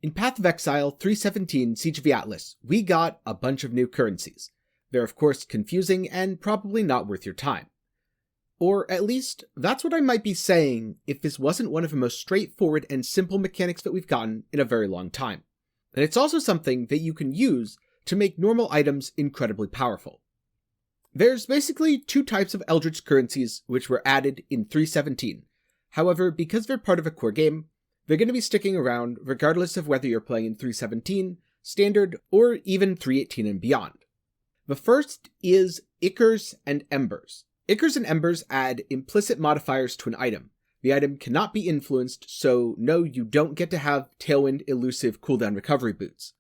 In Path of Exile 317 Siege of the Atlas, we got a bunch of new currencies. They're of course confusing and probably not worth your time. Or at least, that's what I might be saying if this wasn't one of the most straightforward and simple mechanics that we've gotten in a very long time. And it's also something that you can use to make normal items incredibly powerful. There's basically two types of Eldritch currencies which were added in 317. However, because they're part of a core game, they're going to be sticking around regardless of whether you're playing in 317, Standard, or even 318 and beyond. The first is Ichors and Embers. Ichors and Embers add implicit modifiers to an item. The item cannot be influenced, so no, you don't get to have Tailwind elusive cooldown recovery boots.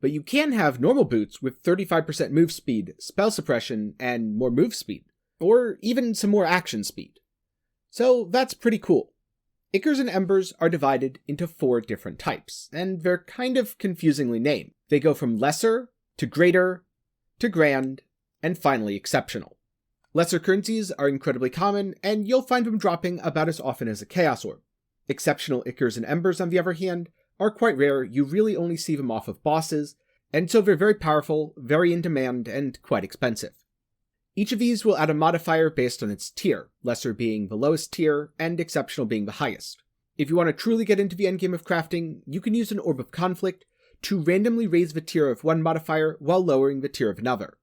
But you can have normal boots with 35% move speed, spell suppression, and more move speed, or even some more action speed. So that's pretty cool. Ichors and Embers are divided into 4 different types, and they're kind of confusingly named. They go from lesser, to greater, to grand, and finally exceptional. Lesser currencies are incredibly common, and you'll find them dropping about as often as a Chaos Orb. Exceptional Ichors and Embers, on the other hand, are quite rare. You really only see them off of bosses, and so they're very powerful, very in demand, and quite expensive. Each of these will add a modifier based on its tier, lesser being the lowest tier, and exceptional being the highest. If you want to truly get into the endgame of crafting, you can use an Orb of Conflict to randomly raise the tier of one modifier while lowering the tier of another.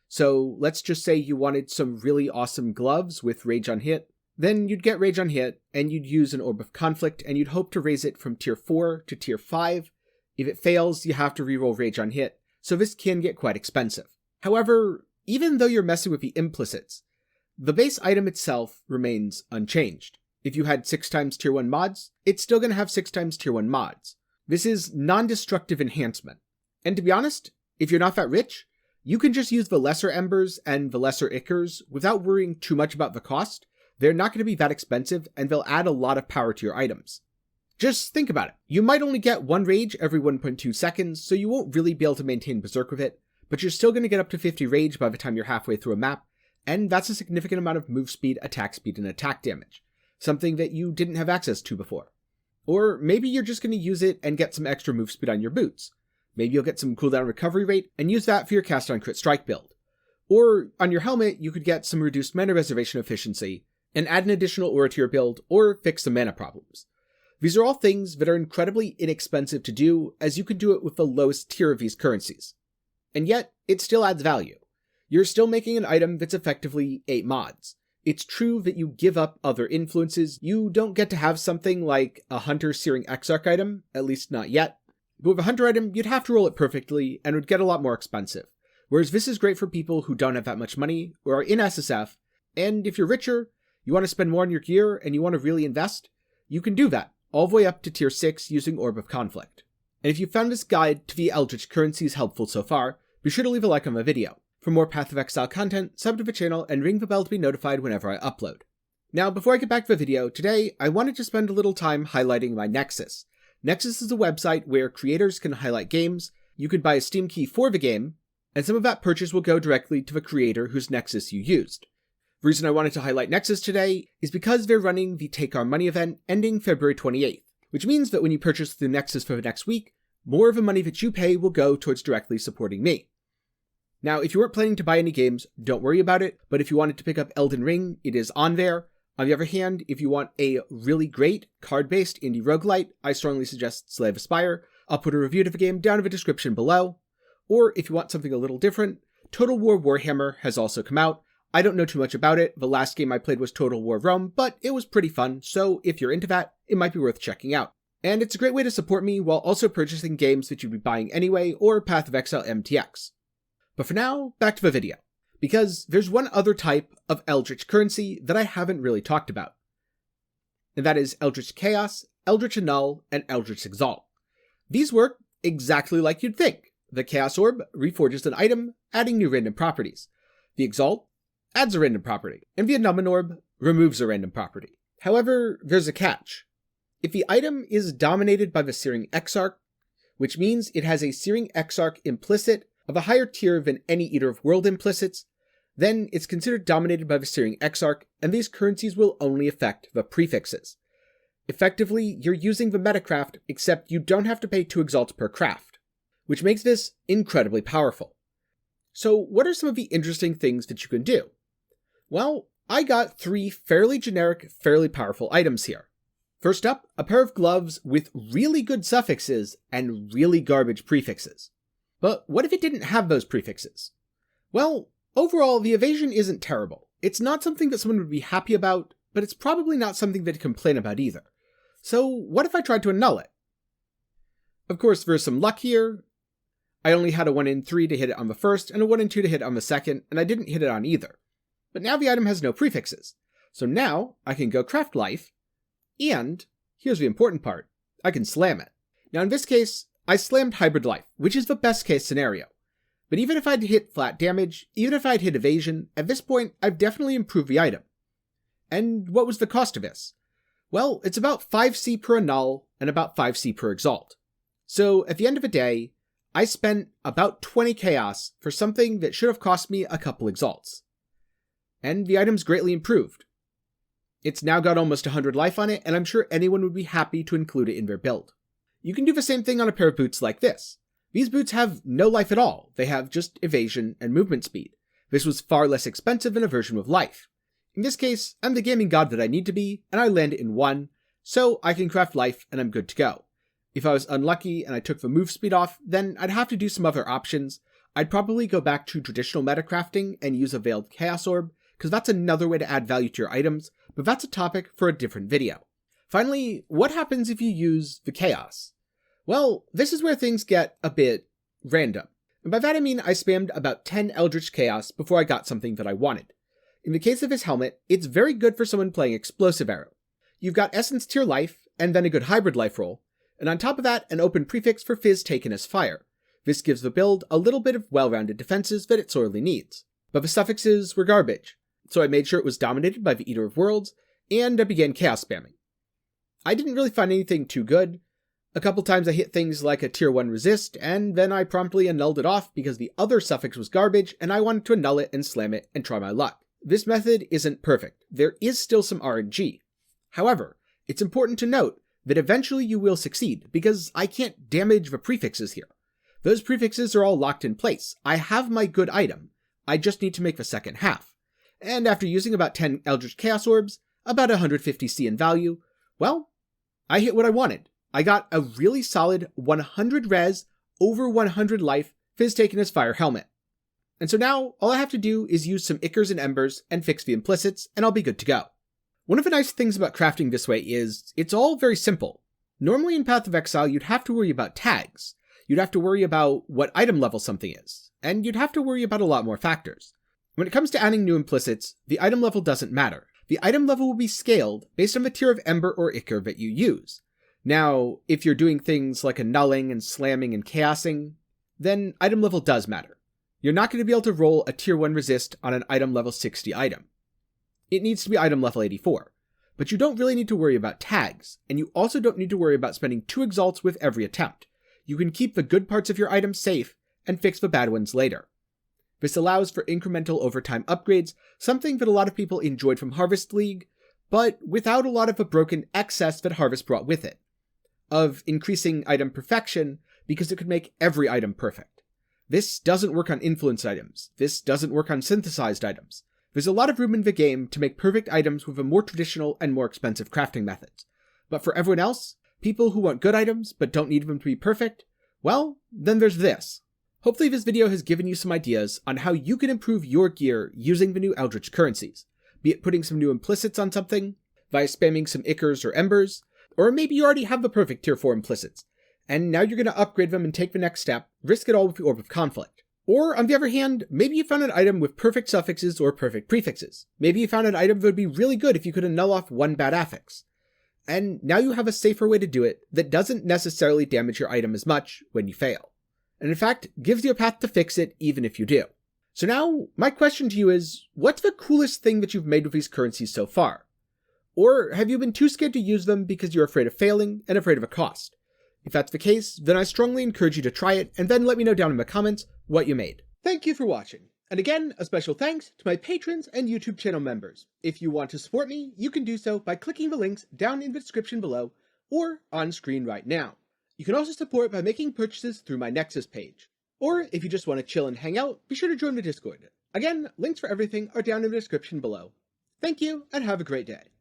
So let's just say you wanted some really awesome gloves with Rage on Hit, then you'd get Rage on Hit, and you'd use an Orb of Conflict, and you'd hope to raise it from tier 4 to tier 5. If it fails, you have to reroll Rage on Hit, so this can get quite expensive. However, even though you're messing with the implicits, the base item itself remains unchanged. If you had 6 times tier 1 mods, it's still going to have 6 times tier 1 mods. This is non-destructive enhancement. And to be honest, if you're not that rich, you can just use the lesser Embers and the lesser Ichors without worrying too much about the cost. They're not going to be that expensive, and they'll add a lot of power to your items. Just think about it. You might only get 1 rage every 1.2 seconds, so you won't really be able to maintain Berserk with it, but you're still going to get up to 50 rage by the time you're halfway through a map, and that's a significant amount of move speed, and attack damage, something that you didn't have access to before. Or maybe you're just going to use it and get some extra move speed on your boots. Maybe you'll get some cooldown recovery rate and use that for your cast on crit strike build. Or on your helmet, you could get some reduced mana reservation efficiency and add an additional aura to your build, or fix some mana problems. These are all things that are incredibly inexpensive to do, as you can do it with the lowest tier of these currencies. And yet, it still adds value. You're still making an item that's effectively 8 mods. It's true that you give up other influences. You don't get to have something like a Hunter Searing Exarch item, at least not yet. But with a Hunter item, you'd have to roll it perfectly, and would get a lot more expensive. Whereas this is great for people who don't have that much money, or are in SSF, and if you're richer, you want to spend more on your gear, and you want to really invest, you can do that, all the way up to tier 6 using Orb of Conflict. And if you found this guide to the Eldritch currencies helpful so far, be sure to leave a like on the video. For more Path of Exile content, sub to the channel and ring the bell to be notified whenever I upload. Now, before I get back to the video, today I wanted to spend a little time highlighting my Nexus. Nexus is a website where creators can highlight games, you can buy a Steam key for the game, and some of that purchase will go directly to the creator whose Nexus you used. The reason I wanted to highlight Nexus today is because they're running the Take Our Money event ending February 28th, which means that when you purchase the Nexus for the next week, more of the money that you pay will go towards directly supporting me. Now, if you weren't planning to buy any games, don't worry about it, but if you wanted to pick up Elden Ring, it is on there. On the other hand, if you want a really great card-based indie roguelite, I strongly suggest Slay of Aspire. I'll put a review of the game down in the description below. Or if you want something a little different, Total War Warhammer has also come out. I don't know too much about it. The last game I played was Total War Rome, but it was pretty fun, so if you're into that, it might be worth checking out. And it's a great way to support me while also purchasing games that you'd be buying anyway, or Path of Exile MTX. But for now, back to the video, because there's one other type of Eldritch currency that I haven't really talked about. And that is Eldritch Chaos, Eldritch Annul, and Eldritch Exile. These work exactly like you'd think. The Chaos Orb reforges an item, adding new random properties. The Exalt adds a random property, and the Annul Orb removes a random property. However, there's a catch. If the item is dominated by the Searing Exarch, which means it has a Searing Exarch implicit of a higher tier than any Eater of World implicits, then it's considered dominated by the Searing Exarch, and these currencies will only affect the prefixes. Effectively, you're using the metacraft, except you don't have to pay 2 exalts per craft, which makes this incredibly powerful. So what are some of the interesting things that you can do? Well, I got 3 fairly generic, fairly powerful items here. First up, a pair of gloves with really good suffixes and really garbage prefixes. But what if it didn't have those prefixes? Well, overall, the evasion isn't terrible. It's not something that someone would be happy about, but it's probably not something they'd complain about either. So what if I tried to annul it? Of course, there's some luck here. I only had a 1 in 3 to hit it on the first, and a 1 in 2 to hit on the second, and I didn't hit it on either. But now the item has no prefixes. So now I can go craft life, and here's the important part, I can slam it. Now in this case, I slammed hybrid life, which is the best case scenario. But even if I'd hit flat damage, even if I'd hit evasion, at this point I've definitely improved the item. And what was the cost of this? Well, it's about 5C per annul and about 5C per exalt. So at the end of the day, I spent about 20 chaos for something that should have cost me a couple exalts. And the item's greatly improved. It's now got almost 100 life on it, and I'm sure anyone would be happy to include it in their build. You can do the same thing on a pair of boots like this. These boots have no life at all, they have just evasion and movement speed. This was far less expensive than a version with life. In this case, I'm the gaming god that I need to be, and I land it in 1, so I can craft life and I'm good to go. If I was unlucky and I took the move speed off, then I'd have to do some other options. I'd probably go back to traditional metacrafting and use a Veiled Chaos Orb, because that's another way to add value to your items, but that's a topic for a different video. Finally, what happens if you use the Chaos? Well, this is where things get a bit random. And by that I mean I spammed about 10 Eldritch Chaos before I got something that I wanted. In the case of his helmet, it's very good for someone playing Explosive Arrow. You've got Essence tier life, and then a good hybrid life roll, and on top of that, an open prefix for Fizz taken as fire. This gives the build a little bit of well-rounded defenses that it sorely needs. But the suffixes were garbage, so I made sure it was dominated by the Eater of Worlds, and I began chaos spamming. I didn't really find anything too good. A couple times I hit things like a tier 1 resist, and then I promptly annulled it off because the other suffix was garbage, and I wanted to annul it and slam it and try my luck. This method isn't perfect. There is still some RNG. However, it's important to note that eventually you will succeed, because I can't damage the prefixes here. Those prefixes are all locked in place. I have my good item. I just need to make the second half. And after using about 10 Eldritch Chaos Orbs, about 150C in value, well, I hit what I wanted. I got a really solid 100 res, over 100 life, Fizz taken as fire helmet. And so now, all I have to do is use some Ichors and Embers and fix the Implicits, and I'll be good to go. One of the nice things about crafting this way is, it's all very simple. Normally in Path of Exile, you'd have to worry about tags. You'd have to worry about what item level something is, and you'd have to worry about a lot more factors. When it comes to adding new Implicits, the item level doesn't matter. The item level will be scaled based on the tier of Ember or Ichor that you use. Now, if you're doing things like annulling and slamming and chaosing, then item level does matter. You're not going to be able to roll a tier 1 resist on an item level 60 item. It needs to be item level 84. But you don't really need to worry about tags, and you also don't need to worry about spending 2 exalts with every attempt. You can keep the good parts of your item safe and fix the bad ones later. This allows for incremental overtime upgrades, something that a lot of people enjoyed from Harvest League, but without a lot of the broken excess that Harvest brought with it. Of increasing item perfection, because it could make every item perfect. This doesn't work on influence items. This doesn't work on synthesized items. There's a lot of room in the game to make perfect items with a more traditional and more expensive crafting methods. But for everyone else, people who want good items but don't need them to be perfect, well, then there's this. Hopefully this video has given you some ideas on how you can improve your gear using the new Eldritch currencies, be it putting some new Implicits on something, via spamming some Ichors or Embers, or maybe you already have the perfect tier 4 Implicits, and now you're going to upgrade them and take the next step, risk it all with the Orb of Conflict. Or, on the other hand, maybe you found an item with perfect suffixes or perfect prefixes. Maybe you found an item that would be really good if you could annul off one bad affix. And now you have a safer way to do it that doesn't necessarily damage your item as much when you fail. And in fact, gives you a path to fix it even if you do. So now, my question to you is, what's the coolest thing that you've made with these currencies so far? Or have you been too scared to use them because you're afraid of failing and afraid of a cost? If that's the case, then I strongly encourage you to try it and then let me know down in the comments what you made. Thank you for watching. And again, a special thanks to my patrons and YouTube channel members. If you want to support me, you can do so by clicking the links down in the description below or on screen right now. You can also support by making purchases through my Nexus page. Or if you just want to chill and hang out, be sure to join the Discord. Again, links for everything are down in the description below. Thank you, and have a great day.